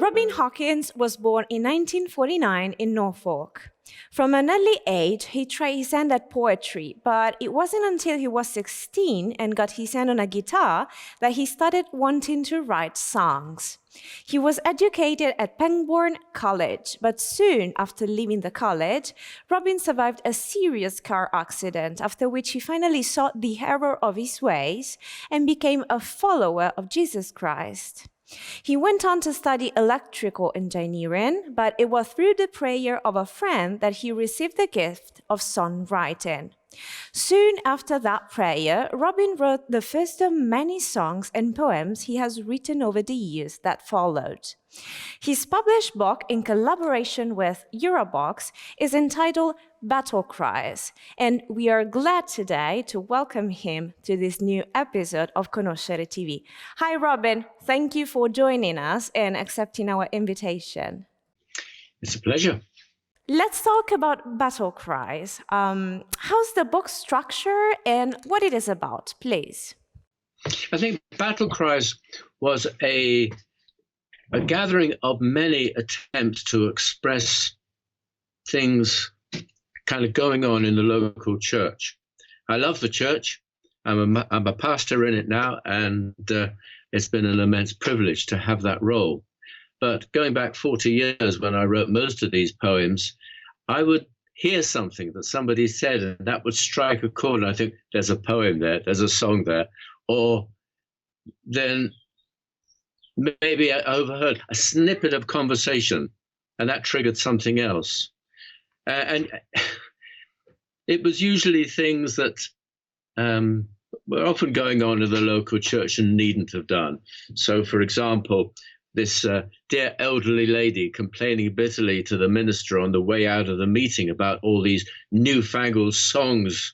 Robin Hawkins was born in 1949 in Norfolk. From an early age, he tried his hand at poetry, but it wasn't until he was 16 and got his hand on a guitar that he started wanting to write songs. He was educated at Pangbourne College, but soon after leaving the college, Robin survived a serious car accident, after which he finally saw the error of his ways and became a follower of Jesus Christ. He went on to study electrical engineering, but it was through the prayer of a friend that he received the gift of songwriting. Soon after that prayer, Robin wrote the first of many songs and poems he has written over the years that followed. His published book, in collaboration with Eurobox, is entitled Battle-Cries, and we are glad today to welcome him to this new episode of Conoscere TV. Hi, Robin. Thank you for joining us and accepting our invitation. It's a pleasure. Let's talk about Battle-Cries. How's the book structure and what it is about, please? I think Battle-Cries was a gathering of many attempts to express things kind of going on in the local church. I love the church. I'm a pastor in it now, and it's been an immense privilege to have that role. But going back 40 years when I wrote most of these poems, I would hear something that somebody said, and that would strike a chord. And I think there's a poem there, there's a song there. Or then maybe I overheard a snippet of conversation, and that triggered something else. And it was usually things that were often going on in the local church and needn't have done. So, for example, this dear elderly lady complaining bitterly to the minister on the way out of the meeting about all these newfangled songs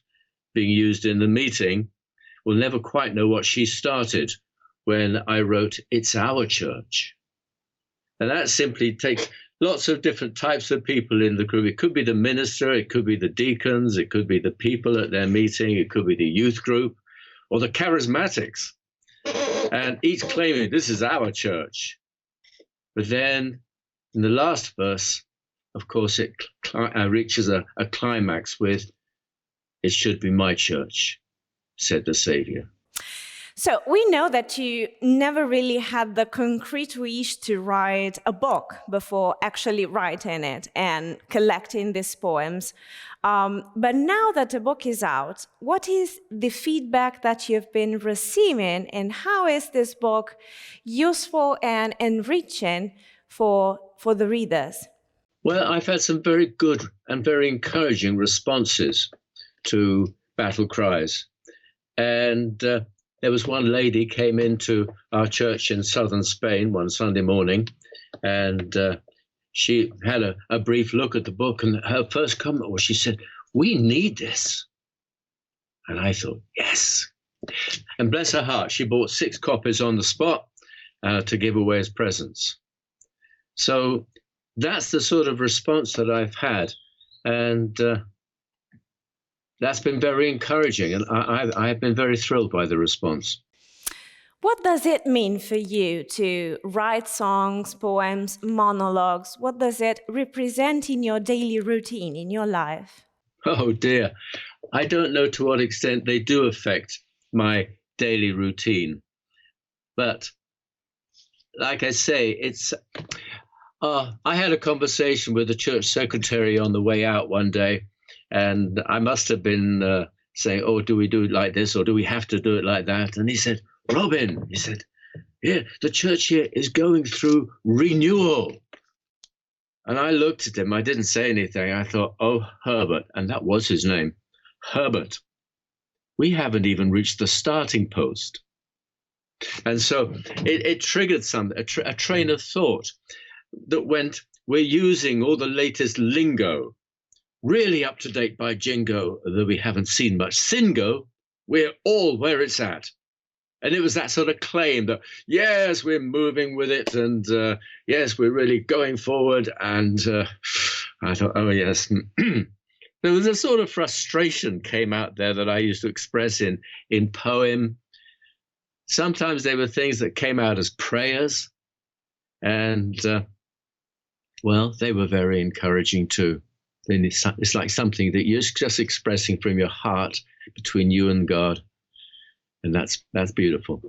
being used in the meeting will never quite know what she started when I wrote, "It's Our Church." And that simply takes lots of different types of people in the group. It could be the minister, it could be the deacons, it could be the people at their meeting, it could be the youth group, or the charismatics. And each claiming, this is our church. But then in the last verse, of course, it reaches a climax with, "It should be my church," said the Savior. So we know that you never really had the concrete wish to write a book before actually writing it and collecting these poems. But now that the book is out, what is the feedback that you've been receiving, and how is this book useful and enriching for the readers? Well, I've had some very good and very encouraging responses to Battle-Cries. And there was one lady came into our church in southern Spain one Sunday morning, and she had a brief look at the book, and her first comment was, she said, "We need this." And I thought, yes. And bless her heart, she bought 6 copies on the spot to give away as presents. So that's the sort of response that I've had. And that's been very encouraging, and I've been very thrilled by the response. What does it mean for you to write songs, poems, monologues? What does it represent in your daily routine, in your life? Oh dear, I don't know to what extent they do affect my daily routine. But like I say, it's I had a conversation with the church secretary on the way out one day, and I must have been saying, "Oh, do we do it like this, or do we have to do it like that?" And he said, "Robin," he said, "yeah, the church here is going through renewal." And I looked at him. I didn't say anything. I thought, oh, Herbert, and that was his name, Herbert, we haven't even reached the starting post. And so it triggered something, a train of thought that went, we're using all the latest lingo, really up to date by jingo, though we haven't seen much singo, we're all where it's at. And it was that sort of claim that, yes, we're moving with it, and yes, we're really going forward. And I thought, oh, yes. There was a sort of frustration came out there that I used to express in poem. Sometimes they were things that came out as prayers, And, well, they were very encouraging too. Then it's like something that you're just expressing from your heart between you and God. And that's beautiful.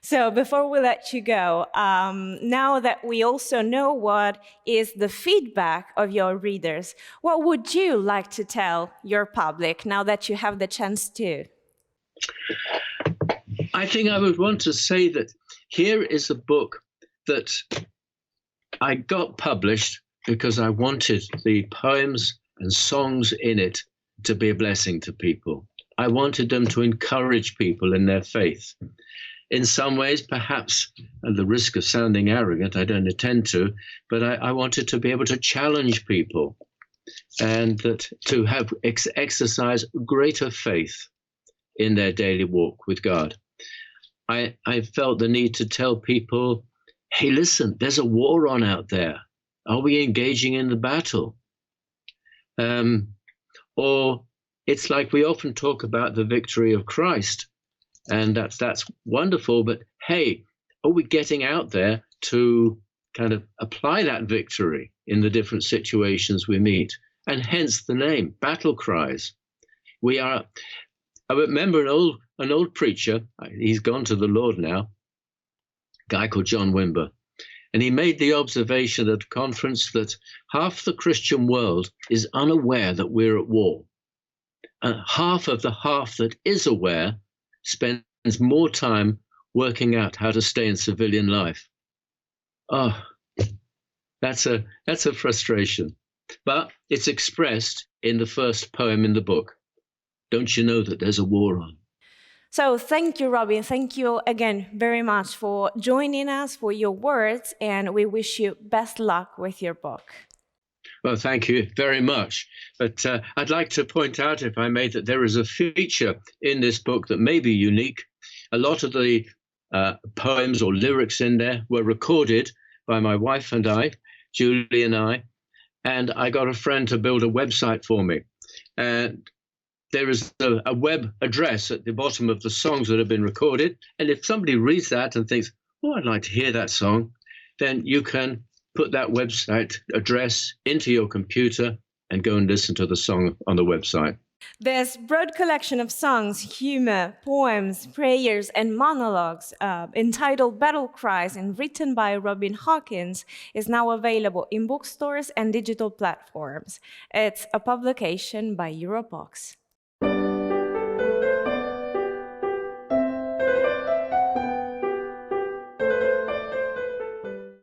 So before we let you go, now that we also know what is the feedback of your readers, what would you like to tell your public now that you have the chance to? I think I would want to say that here is a book that I got published because I wanted the poems and songs in it to be a blessing to people. I wanted them to encourage people in their faith. In some ways, perhaps at the risk of sounding arrogant, I don't intend to, but I wanted to be able to challenge people and that to have exercise greater faith in their daily walk with God. I felt the need to tell people, hey, listen, there's a war on out there. Are we engaging in the battle? Or it's like we often talk about the victory of Christ, and that's wonderful, but hey, are we getting out there to kind of apply that victory in the different situations we meet? And hence the name, Battle-Cries. I remember an old preacher, he's gone to the Lord now, a guy called John Wimber, and he made the observation at a conference that half the Christian world is unaware that we're at war. And half that is aware spends more time working out how to stay in civilian life. Oh, that's a frustration. But it's expressed in the first poem in the book. Don't you know that there's a war on? So thank you, Robin. Thank you again very much for joining us, for your words, and we wish you best luck with your book. Well, thank you very much. But I'd like to point out, if I may, that there is a feature in this book that may be unique. A lot of the poems or lyrics in there were recorded by my wife and I, Julie and I got a friend to build a website for me. And there is a web address at the bottom of the songs that have been recorded. And if somebody reads that and thinks, oh, I'd like to hear that song, then you can put that website address into your computer and go and listen to the song on the website. This broad collection of songs, humor, poems, prayers, and monologues entitled Battle-Cries and written by Robin Hawkins is now available in bookstores and digital platforms. It's a publication by Eurobox.